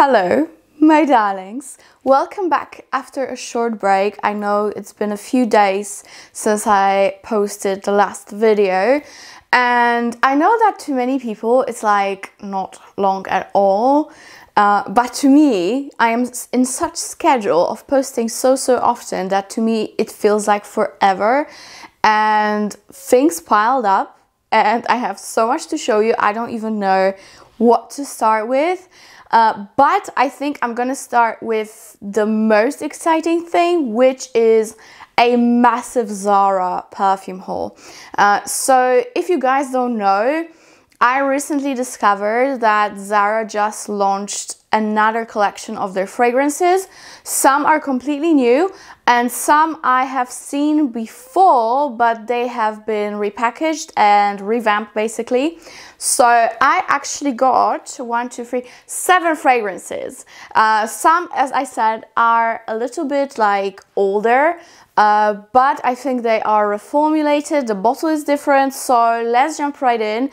Hello, my darlings. Welcome back after a short break. I know it's been a few days since I posted the last video, and I know that to many people it's like not long at all. But to me, I am in such schedule of posting so often that to me it feels like forever, and things piled up and I have so much to show you. I don't even know what to start with. But I think I'm gonna start with the most exciting thing, which is a massive Zara perfume haul. So if you guys don't know, I recently discovered that Zara just launched another collection of their fragrances. Some are completely new and some I have seen before, but they have been repackaged and revamped basically. So I actually got 7 fragrances. Some, as I said, are a little bit like older, but I think they are reformulated. The bottle is different, so let's jump right in.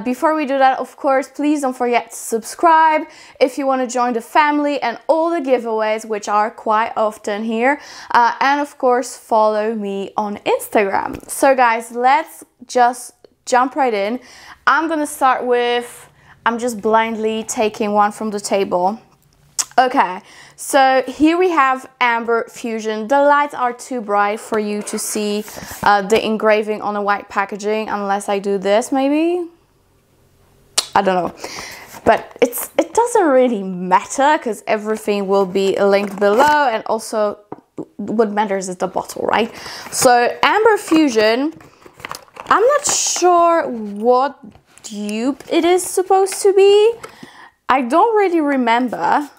Before we do that, of course, please don't forget to subscribe if you want to join the family and all the giveaways, which are quite often here. And of course, follow me on Instagram. So guys, let's just jump right in. I'm gonna start with, I'm just blindly taking one from the table. Okay, so here we have Amber Fusion. The lights are too bright for you to see the engraving on the white packaging, unless I do this maybe. I don't know, but it doesn't really matter because everything will be linked below, and also what matters is the bottle, right? So Amber Fusion, I'm not sure what dupe it is supposed to be. I don't really remember,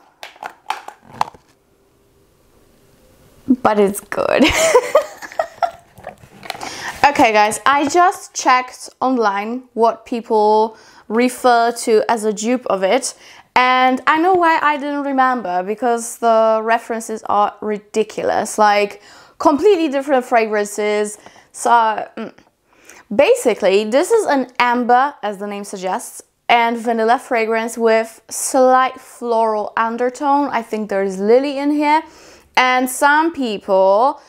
but it's good. Okay guys, I just checked online what people refer to as a dupe of it, and I know why I didn't remember, because the references are ridiculous, like completely different fragrances. So basically, this is an amber, as the name suggests, and vanilla fragrance with slight floral undertone. I think there's lily in here. And some people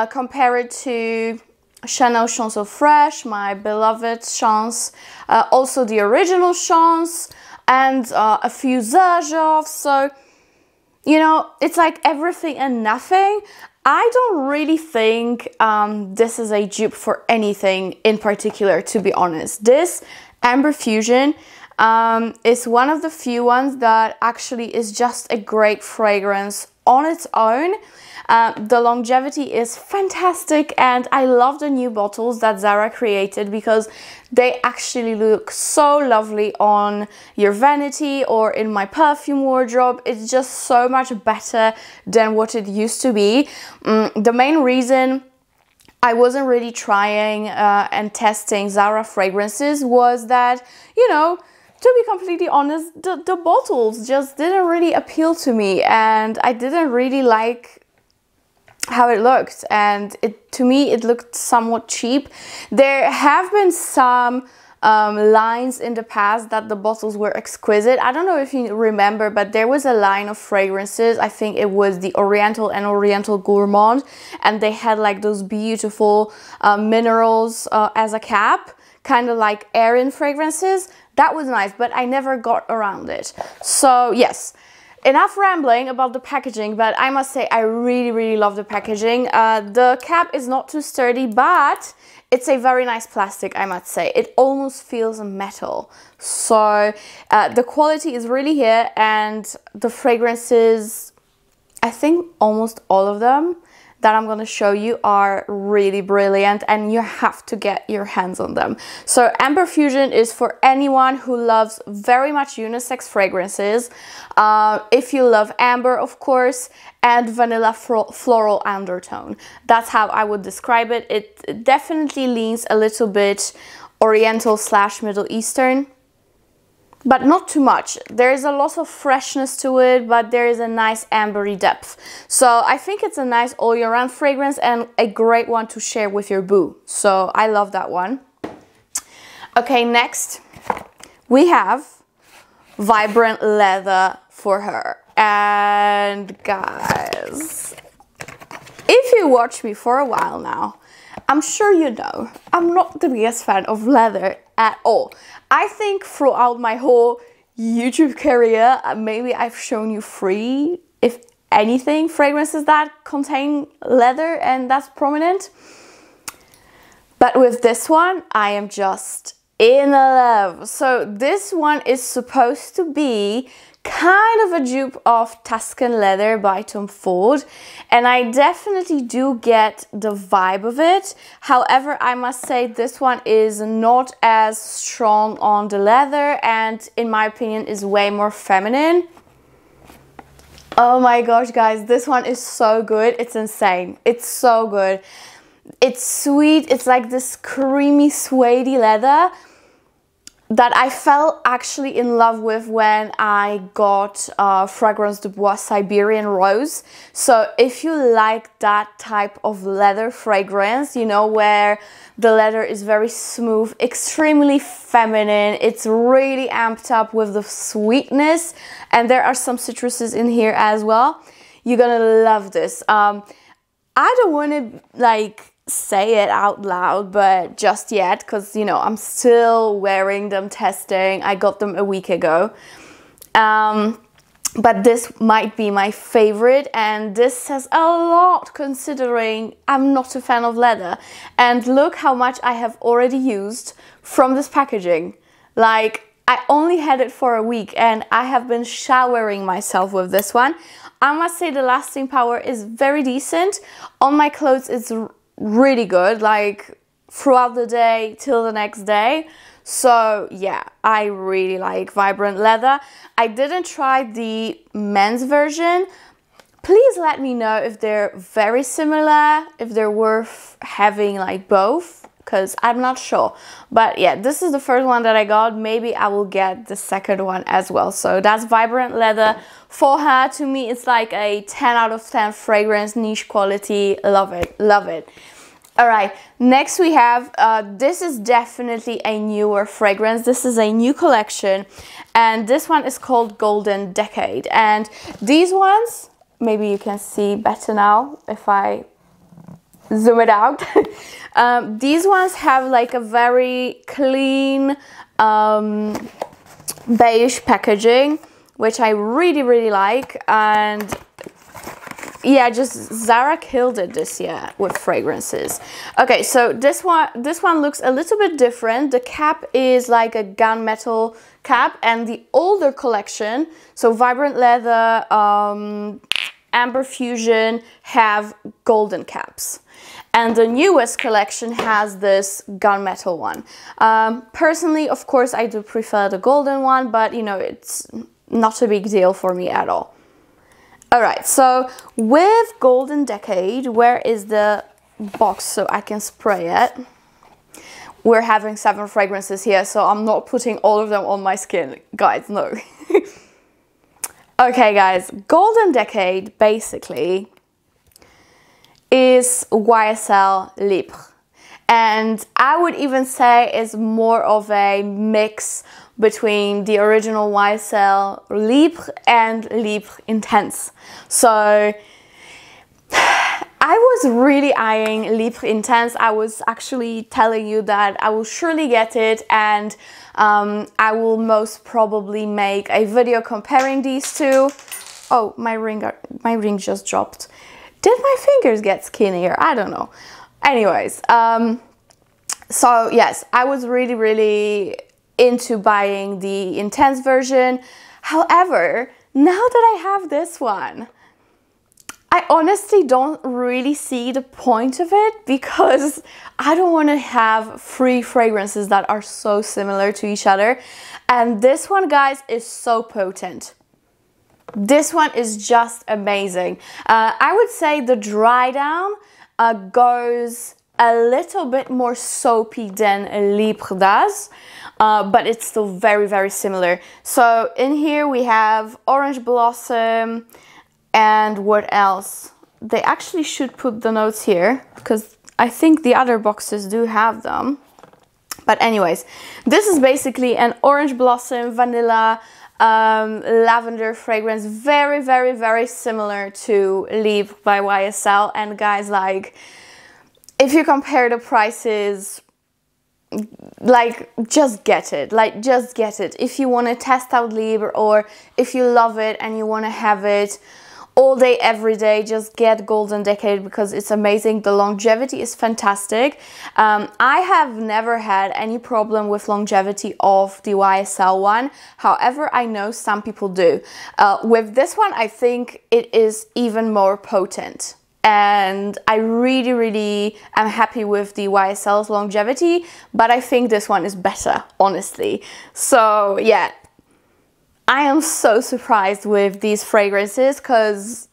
compare it to Chanel Chance Eau Fraîche, my beloved Chance, also the original Chance, and a few Zerjoffs. So, you know, it's like everything and nothing. I don't really think this is a dupe for anything in particular, to be honest. This Amber Fusion is one of the few ones that actually is just a great fragrance on its own. The longevity is fantastic, and I love the new bottles that Zara created because they actually look so lovely on your vanity or in my perfume wardrobe. It's just so much better than what it used to be. The main reason I wasn't really trying and testing Zara fragrances was that, you know, to be completely honest, the bottles just didn't really appeal to me, and I didn't really like how it looked, and to me it looked somewhat cheap. There have been some lines in the past that the bottles were exquisite. I don't know if you remember, but there was a line of fragrances, I think it was the Oriental and Oriental Gourmand, and they had like those beautiful minerals as a cap, kind of like Erin fragrances. That was nice, but I never got around it. So yes, enough rambling about the packaging, but I must say I really love the packaging. The cap is not too sturdy, but it's a very nice plastic, I must say. It almost feels metal. So the quality is really here, and the fragrances, I think almost all of them that I'm going to show you are really brilliant, and you have to get your hands on them. So Amber Fusion is for anyone who loves very much unisex fragrances. If you love amber, of course, and vanilla floral undertone. That's how I would describe it. It definitely leans a little bit Oriental / Middle Eastern, but not too much. There is a lot of freshness to it, but there is a nice ambery depth. So I think it's a nice all year round fragrance and a great one to share with your boo. So I love that one. Okay, next we have Vibrant Leather for her. And guys, if you watch me for a while now, I'm sure you know I'm not the biggest fan of leather at all. I think throughout my whole YouTube career, maybe I've shown you 3, if anything, fragrances that contain leather and that's prominent. But with this one, I am just in love. So this one is supposed to be kind of a dupe of Tuscan Leather by Tom Ford, and I definitely do get the vibe of it. However, I must say this one is not as strong on the leather and in my opinion is way more feminine. Oh my gosh guys, this one is so good. It's insane. It's so good. It's sweet. It's like this creamy suede leather that I fell actually in love with when I got Fragrance du Bois Siberian Rose. So if you like that type of leather fragrance, you know, where the leather is very smooth, extremely feminine, it's really amped up with the sweetness, and there are some citruses in here as well, you're gonna love this. I don't want to like say it out loud, but just yet, because you know I'm still wearing them, testing. I got them a week ago, but this might be my favorite, and this says a lot considering I'm not a fan of leather. And look how much I have already used from this packaging. Like, I only had it for a week and I have been showering myself with this one. I must say the lasting power is very decent. On my clothes it's really good, like throughout the day till the next day. So yeah, I really like vibrant leather. I didn't try the men's version. Please let me know if they're very similar, if they're worth having like both, because I'm not sure. But yeah, this is the first one that I got. Maybe I will get the second one as well. So that's vibrant leather for her. To me, it's like a 10 out of 10 fragrance, niche quality. Love it, love it. All right, next we have, this is definitely a newer fragrance. This is a new collection, and this one is called Golden Decade. And these ones, maybe you can see better now if I zoom it out. These ones have like a very clean beige packaging, which I really, really like. And yeah, just Zara killed it this year with fragrances. Okay, so this one looks a little bit different. The cap is like a gunmetal cap, and the older collection, so Vibrant Leather, Amber Fusion, have golden caps. And the newest collection has this gunmetal one. Personally, of course, I do prefer the golden one, but you know, it's not a big deal for me at all. Alright, so with Golden Decade, where is the box so I can spray it? We're having 7 fragrances here, so I'm not putting all of them on my skin. Guys, no. Okay, guys, Golden Decade basically is YSL Libre. And I would even say is more of a mix between the original YSL Libre and Libre Intense. So I was really eyeing Libre Intense. I was actually telling you that I will surely get it, and I will most probably make a video comparing these two. Oh, my ring just dropped. Did my fingers get skinnier? I don't know. Anyways, so yes, I was really, really into buying the Intense version. However, now that I have this one, I honestly don't really see the point of it, because I don't want to have 3 fragrances that are so similar to each other. And this one, guys, is so potent. This one is just amazing. I would say the dry down goes a little bit more soapy than Libre does, but it's still very, very similar. So in here we have Orange Blossom, and what else? They actually should put the notes here, because I think the other boxes do have them. But anyways, this is basically an Orange Blossom, Vanilla, lavender fragrance, very, very, very similar to Libre by YSL. And guys, like, if you compare the prices, like, just get it. Like, just get it. If you want to test out Libre, or if you love it and you want to have it all day, every day, just get Golden Decade because it's amazing. The longevity is fantastic. I have never had any problem with longevity of the YSL one. However, I know some people do. With this one, I think it is even more potent. And I really, really am happy with the YSL's longevity, but I think this one is better, honestly. So yeah, I am so surprised with these fragrances because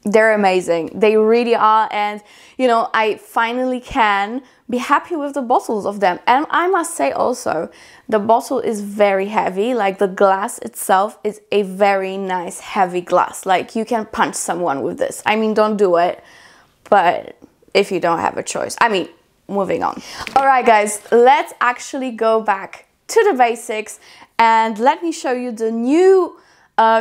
they're amazing. They really are. And, you know, I finally can be happy with the bottles of them. And I must say also, the bottle is very heavy. Like, the glass itself is a very nice heavy glass. Like, you can punch someone with this. I mean, don't do it, but if you don't have a choice. I mean, moving on. All right, guys, let's actually go back to the basics and let me show you the new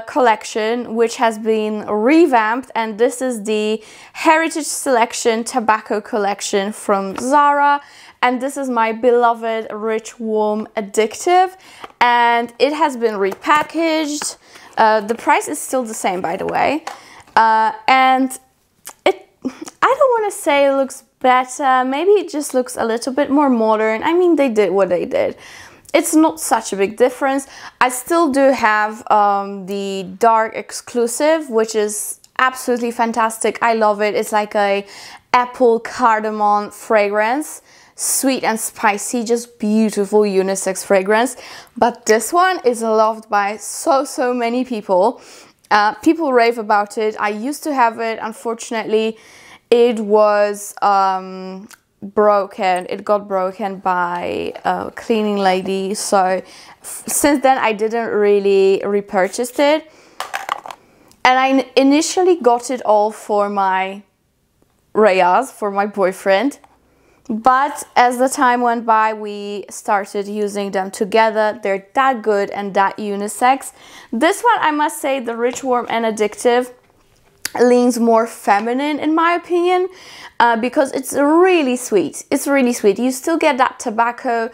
collection, which has been revamped, and this is the Heritage Selection Tobacco Collection from Zara, and this is my beloved Rich Warm Addictive, and it has been repackaged. The price is still the same, by the way, and I don't want to say it looks better, maybe it just looks a little bit more modern. I mean, they did what they did. It's not such a big difference. I still do have the dark exclusive, which is absolutely fantastic. I love it. It's like a apple cardamom fragrance, sweet and spicy, just beautiful unisex fragrance. But this one is loved by so many people. People rave about it. I used to have it. Unfortunately, it was broken. It got broken by a cleaning lady, so since then I didn't really repurchase it, and I initially got it all for my Reyes, for my boyfriend, but as the time went by we started using them together. They're that good and that unisex. This one, I must say, the Rich Warm and Addictive, leans more feminine in my opinion, because it's really sweet. It's really sweet. You still get that tobacco.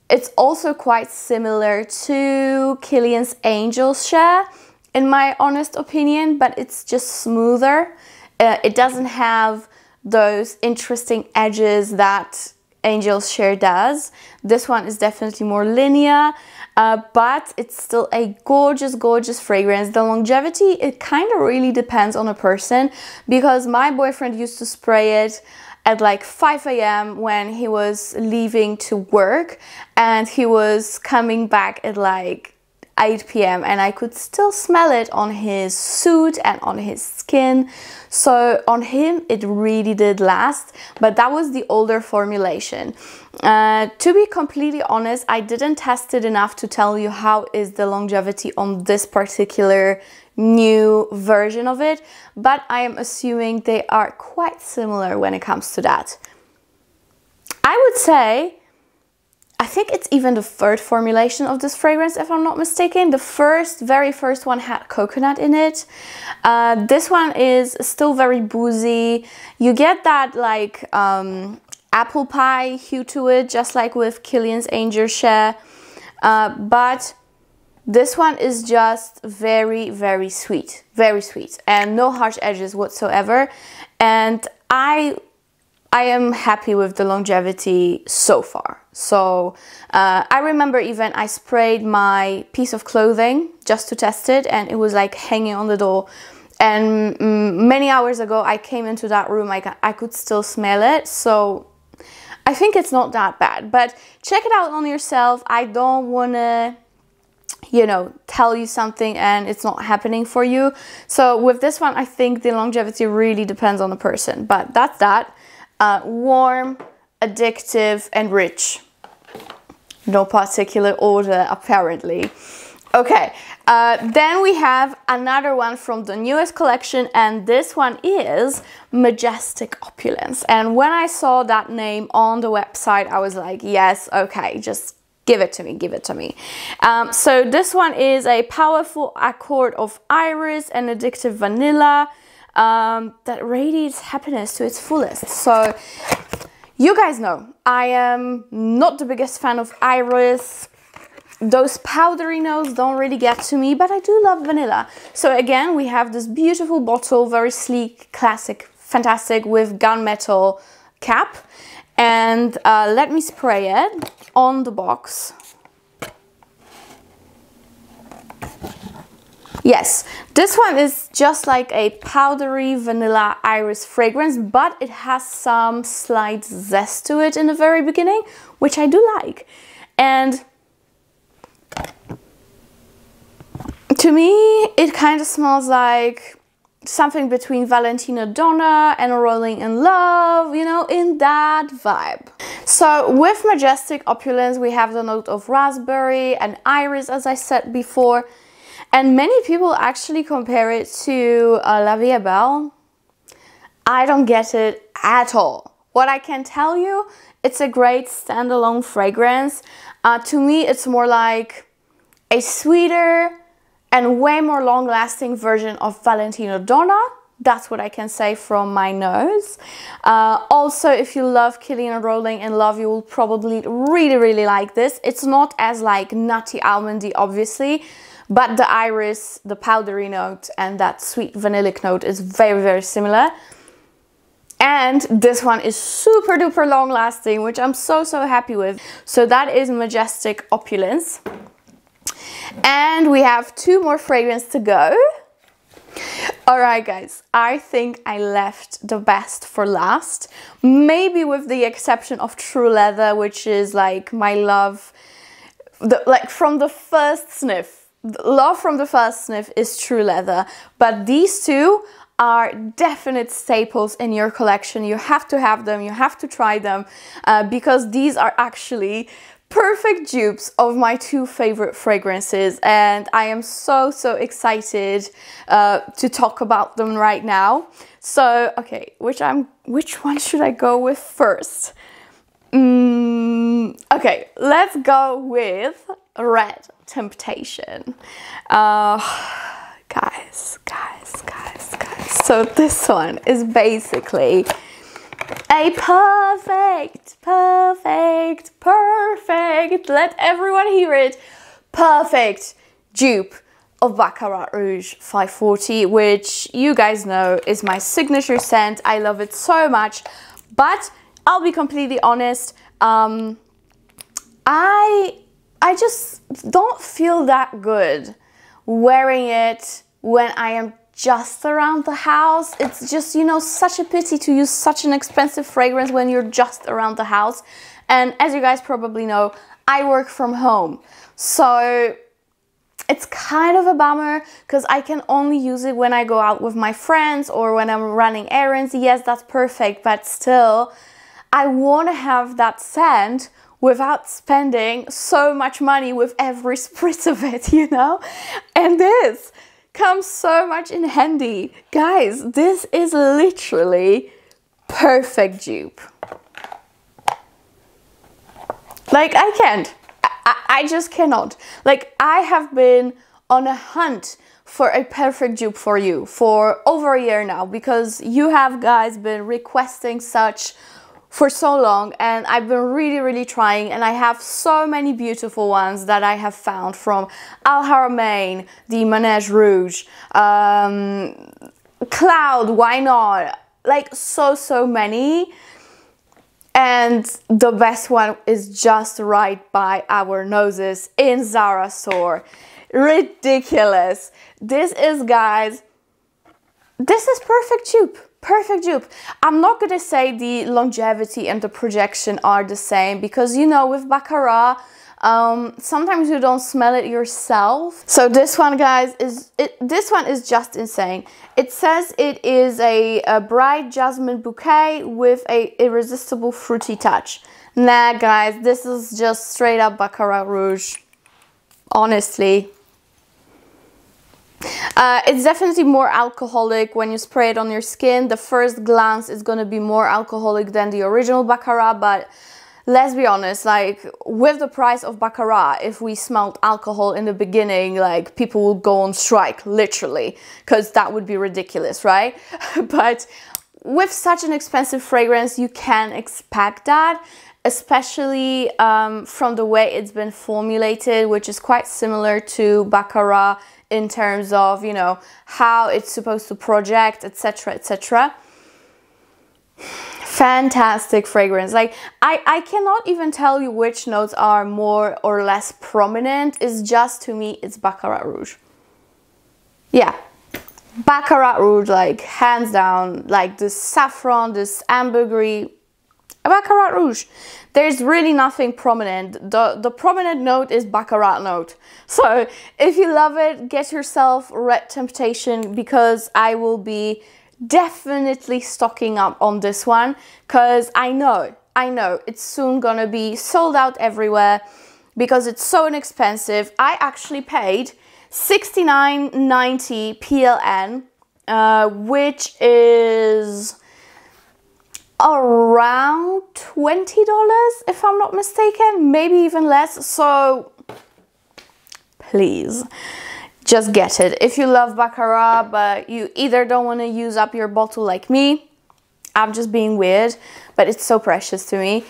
It's also quite similar to Kilian's Angel's Share in my honest opinion, but it's just smoother. It doesn't have those interesting edges that Angel's Share does. This one is definitely more linear, but it's still a gorgeous fragrance. The longevity, it kind of really depends on a person, because my boyfriend used to spray it at like 5 AM when he was leaving to work, and he was coming back at like 8 PM, and I could still smell it on his suit and on his skin. So on him it really did last, but that was the older formulation. To be completely honest, I didn't test it enough to tell you how is the longevity on this particular new version of it, but I am assuming they are quite similar when it comes to that. I would say, I think it's even the third formulation of this fragrance, if I'm not mistaken. The very first one had coconut in it. This one is still very boozy. You get that like apple pie hue to it, just like with Kilian's Angel's Share. But this one is just very sweet, and no harsh edges whatsoever. And I am happy with the longevity so far. So I remember even I sprayed my piece of clothing just to test it, and it was like hanging on the door. And many hours ago I came into that room, I could still smell it. So I think it's not that bad, but check it out on yourself. I don't want to, you know, tell you something and it's not happening for you. So with this one, I think the longevity really depends on the person, but that's that. Warm, addictive, and rich. No particular order, apparently. Okay, then we have another one from the newest collection, and this one is Majestic Opulence. And when I saw that name on the website, I was like, yes, okay, just Give it to me, give it to me. So this one is a powerful accord of iris and addictive vanilla that radiates happiness to its fullest. So you guys know I am not the biggest fan of iris. Those powdery notes don't really get to me, but I do love vanilla. So again, we have this beautiful bottle, very sleek, classic, fantastic, with gunmetal cap. And let me spray it on the box. Yes, this one is just like a powdery vanilla iris fragrance, but it has some slight zest to it in the very beginning, which I do like. And to me, it kind of smells like something between Valentino Donna and Rolling in Love, you know, in that vibe. So with Majestic Opulence, we have the note of raspberry and iris, as I said before. And many people actually compare it to La Vie est Belle. I don't get it at all. What I can tell you, it's a great standalone fragrance. To me, it's more like a sweeter and way more long-lasting version of Valentino Donna. That's what I can say from my nose. Also, if you love Killing and Rolling in Love, you will probably really like this. It's not as like nutty almondy, obviously, but the iris, the powdery note, and that sweet vanillic note is very similar. And this one is super duper long lasting, which I'm so happy with. So that is Majestic Opulence. And we have 2 more fragrances to go. Alright guys, I think I left the best for last. Maybe with the exception of True Leather, which is like my love. Like from the first sniff. Love from the first sniff is True Leather. But these 2 are definite staples in your collection. You have to have them, you have to try them, because these are actually perfect dupes of my 2 favorite fragrances, and I am so excited to talk about them right now. So okay, which one should I go with first? Okay, let's go with Red Temptation. Guys. So this one is basically a perfect, let everyone hear it, perfect dupe of Baccarat Rouge 540, which you guys know is my signature scent. I love it so much, but I'll be completely honest, I just don't feel that good wearing it when I am just around the house. It's just, you know, such a pity to use such an expensive fragrance when you're just around the house. And as you guys probably know, I work from home, so it's kind of a bummer because I can only use it when I go out with my friends or when I'm running errands. Yes, that's perfect, but still I want to have that scent without spending so much money with every spritz of it, you know. And this comes so much in handy. Guys, this is literally perfect dupe. Like, I can't. I just cannot. Like, I have been on a hunt for a perfect dupe for you for over a year now, because you have guys been requesting such for so long, and I've been really trying, and I have so many beautiful ones that I have found, from Al Haramain, the Manège Rouge, Cloud, why not? Like so many. And the best one is just right by our noses in Zara store. Ridiculous. This is, guys, this is perfect dupe. Perfect dupe. I'm not gonna say the longevity and the projection are the same, because, you know, with Baccarat, sometimes you don't smell it yourself. So this one, guys, this one is just insane. It says it is a bright jasmine bouquet with a irresistible fruity touch. Nah, guys, this is just straight up Baccarat Rouge. Honestly. It's definitely more alcoholic when you spray it on your skin. The first glance is going to be more alcoholic than the original Baccarat, but let's be honest, like with the price of Baccarat, if we smelled alcohol in the beginning, like people will go on strike, literally, because that would be ridiculous, right? But with such an expensive fragrance, you can expect that, especially from the way it's been formulated, which is quite similar to Baccarat in terms of, you know, how it's supposed to project, etc., etc. Fantastic fragrance. Like I cannot even tell you which notes are more or less prominent. It's just, to me, it's Baccarat Rouge. Yeah, Baccarat Rouge, like hands down. Like this saffron, this ambergris, Baccarat Rouge. There's really nothing prominent. The prominent note is Baccarat note. So if you love it, get yourself Red Temptation, because I will be definitely stocking up on this one, because I know it's soon gonna be sold out everywhere because it's so inexpensive. I actually paid $69.90 PLN, which is around $20 if I'm not mistaken, maybe even less. So please, just get it. If you love Baccarat, but you either don't want to use up your bottle like me, I'm just being weird, but it's so precious to me.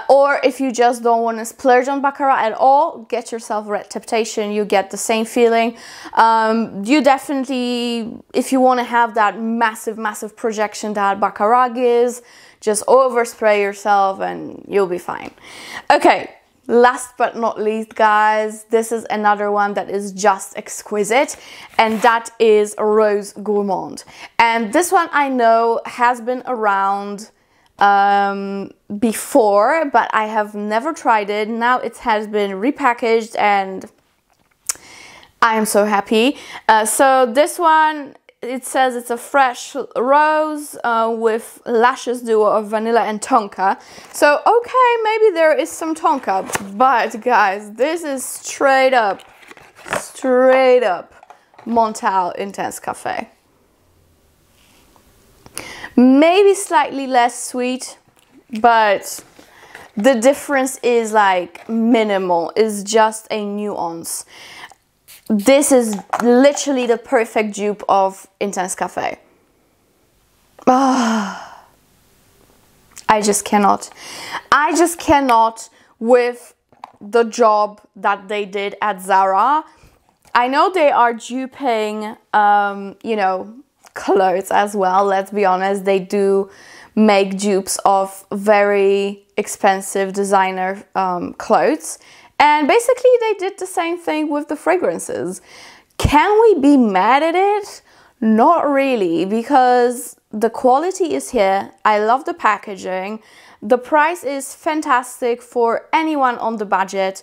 Or if you just don't want to splurge on Baccarat at all, get yourself Red Temptation. You get the same feeling. You definitely, if you want to have that massive projection that Baccarat gives, just overspray yourself and you'll be fine. Okay. Last but not least, guys, this is another one that is just exquisite, and that is Rose Gourmand. And this one I know has been around before, but I have never tried it. Now it has been repackaged and I am so happy. So this one, it says it's a fresh rose with lashes duo of vanilla and tonka. So okay, maybe there is some tonka, but guys, this is straight up Montal Intense Cafe. Maybe slightly less sweet, but the difference is like minimal. It's just a nuance. This is literally the perfect dupe of Intense Cafe. I just cannot with the job that they did at Zara. I know they are duping, you know, clothes as well. Let's be honest, they do make dupes of very expensive designer clothes. And basically they did the same thing with the fragrances. Can we be mad at it? Not really, because the quality is here. I love the packaging. The price is fantastic for anyone on the budget.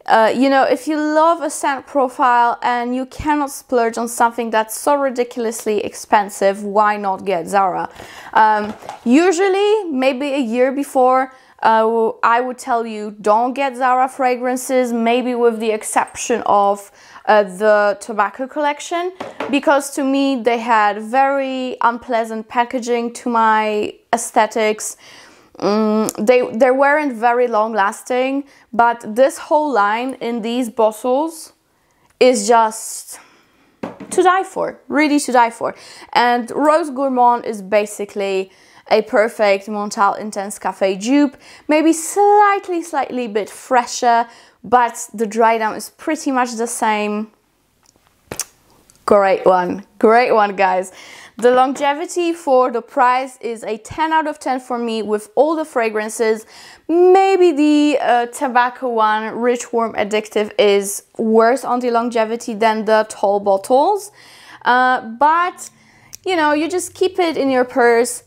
You know, if you love a scent profile and you cannot splurge on something that's so ridiculously expensive, why not get Zara? Usually, maybe a year before, I would tell you don't get Zara fragrances, maybe with the exception of the tobacco collection, because to me they had very unpleasant packaging to my aesthetics. They weren't very long lasting, but this whole line in these bottles is just to die for, really to die for. And Rose Gourmand is basically a perfect Montal Intense Cafe dupe, maybe slightly bit fresher, but the dry down is pretty much the same. Great one, guys. The longevity for the price is a 10 out of 10 for me with all the fragrances. Maybe the tobacco one, Rich Warm Addictive, is worse on the longevity than the tall bottles. But, you know, you just keep it in your purse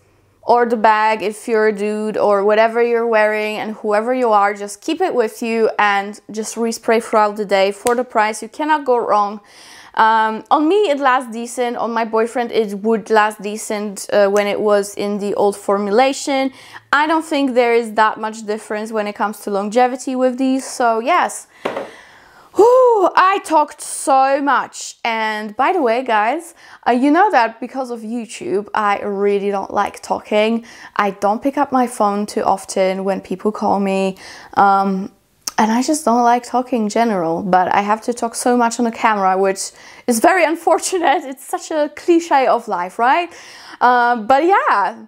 or the bag if you're a dude, or whatever you're wearing, and whoever you are, just keep it with you and just respray throughout the day. For the price, you cannot go wrong. On me it lasts decent, on my boyfriend it would last decent when it was in the old formulation. I don't think there is that much difference when it comes to longevity with these, so yes. Whew. Whew, I talked so much. And by the way, guys, you know that because of YouTube, I really don't like talking. I don't pick up my phone too often when people call me. And I just don't like talking in general, but I have to talk so much on the camera, which is very unfortunate. It's such a cliche of life, right? But yeah,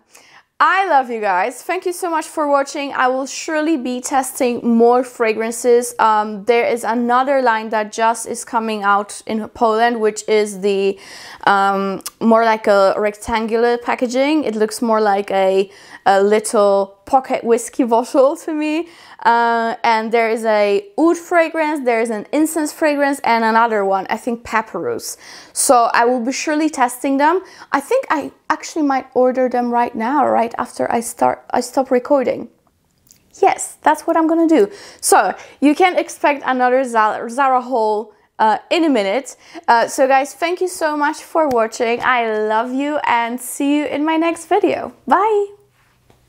I love you guys. Thank you so much for watching. I will surely be testing more fragrances. There is another line that just is coming out in Poland, which is the more like a rectangular packaging. It looks more like a little pocket whiskey bottle to me. And there is a oud fragrance, there is an incense fragrance, and another one, I think Papyrus. So I will be surely testing them. I think I actually might order them right now, right after I stop recording. Yes, that's what I'm gonna do. So you can expect another Zara haul in a minute. So guys, thank you so much for watching. I love you and see you in my next video. Bye!